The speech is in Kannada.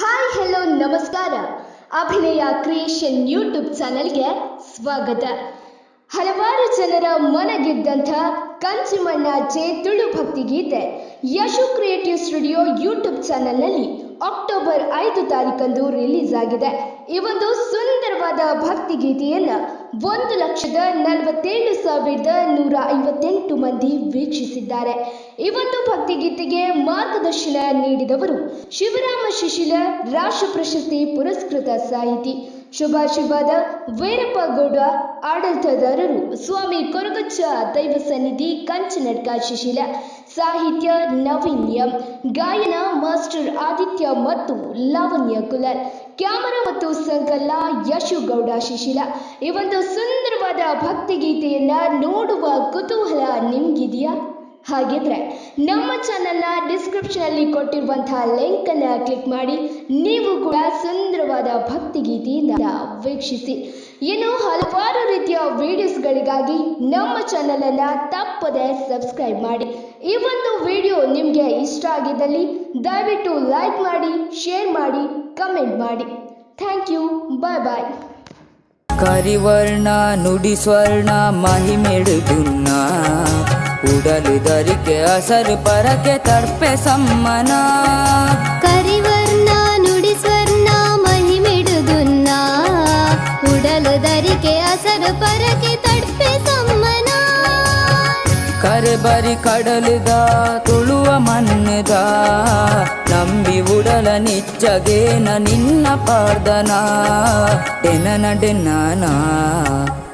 ಹಾಯ್ ಹೆಲೋ ನಮಸ್ಕಾರ. ಅಭಿನಯ ಕ್ರಿಯೇಷನ್ ಯೂಟ್ಯೂಬ್ ಚಾನೆಲ್ಗೆ ಸ್ವಾಗತ. ಹಲವಾರು ಜನರ ಮನಗೆದ್ದಂಥ ಕಂಚಿಮಣ್ಣಾಚೆ ತುಳು ಭಕ್ತಿಗೀತೆ ಯಶು ಕ್ರಿಯೇಟಿವ್ ಸ್ಟುಡಿಯೋ ಯೂಟ್ಯೂಬ್ ಚಾನೆಲ್ನಲ್ಲಿ ಅಕ್ಟೋಬರ್ 5 ತಾರೀಕಂದು ರಿಲೀಸ್ ಆಗಿದೆ. ಈ ಒಂದು ಸುಂದರವಾದ ಭಕ್ತಿಗೀತೆಯನ್ನು 1,47,158 ಮಂದಿ ವೀಕ್ಷಿಸಿದ್ದಾರೆ. ಈ ಒಂದು ಭಕ್ತಿಗೀತೆಗೆ ಮಾರ್ಗದರ್ಶನ ನೀಡಿದವರು ಶಿವರಾಮ ಶಿಶಿಲ ರಾಷ್ಟ್ರ ಪ್ರಶಸ್ತಿ ಪುರಸ್ಕೃತ ಸಾಹಿತಿ ಶುಭಾಶಿವಾದ ವೀರಪ್ಪ ಗೌಡ, ಆಡಳಿತದಾರರು ಸ್ವಾಮಿ ಕೊರಗಜ್ಜ ದೈವ ಸನ್ನಿಧಿ ಕಂಚನಡ್ಕ ಶಿಶಿಲ, ಸಾಹಿತ್ಯ ನವೀನ್ ಎಂ, ಗಾಯನ ಮಾಸ್ಟರ್ ಆದಿತ್ಯ ಮತ್ತು ಲಾವಣ್ಯ ಕುಲರ್, ಕ್ಯಾಮರಾ ಮತ್ತು ಸಂಕಲನ ಯಶು ಗೌಡ ಶಿಶಿಲ. ಈ ಒಂದು ಸುಂದರವಾದ ಭಕ್ತಿಗೀತೆಯನ್ನ ನೋಡುವ ಕುತೂಹಲ ನಿಮ್ಗಿದೆಯಾ? ಹಾಗಿದ್ರೆ ನಮ್ಮ ಚಾನೆಲ್ನ ಡಿಸ್ಕ್ರಿಪ್ಷನ್ ಅಲ್ಲಿ ಕೊಟ್ಟಿರುವಂತಹ ಲಿಂಕ್ ಅನ್ನ ಕ್ಲಿಕ್ ಮಾಡಿ ನೀವು ಕೂಡ ಸುಂದರವಾದ ಭಕ್ತಿಗೀತೆಯನ್ನ ವೀಕ್ಷಿಸಿ. ಇನ್ನು ಹಲವಾರು ರೀತಿಯ ವಿಡಿಯೋಸ್ಗಳಿಗಾಗಿ ನಮ್ಮ ಚಾನೆಲ್ ಅನ್ನ ತಪ್ಪದೆ ಸಬ್ಸ್ಕ್ರೈಬ್ ಮಾಡಿ. ಈ ಒಂದು ವಿಡಿಯೋ ನಿಮಗೆ ಇಷ್ಟ ಆಗಿದ್ದಲ್ಲಿ ದಯವಿಟ್ಟು ಲೈಕ್ ಮಾಡಿ, ಶೇರ್ ಮಾಡಿ, ಕಮೆಂಟ್ ಮಾಡಿ. Thank you. ಬಾಯ್ ಬಾಯ್. ಕರಿವರ್ಣ ನುಡಿ ಸ್ವರ್ಣ ಮಹಿಮೆಡುದುನ್ನ ಉಡಲು ಧರಿಕೆ ಅಸರು ಪರಕೆ ತಡ್ಪೆ ಸಮ್ಮನ. ಕರಿವರ್ಣ ನುಡಿ ಸ್ವರ್ಣ ಮಹಿಮೆಡುದುನ್ನ ಉಡಲು ಧರಿಕೆ ಅಸರು ಪರಕೆ ತಡ್ಪೆ ಸಮ್ಮನ. ಕರೆ ಬರಿ ಕಡಲುದ ತುಳುವ ಮಣ್ಣದ ನಂಬಿ ಉಡಲ ನಿಚ್ಚಗೇನ ನಿನ್ನ ಪಾರ್ದನ ಡೆನನ ಡೆನ್ನನ.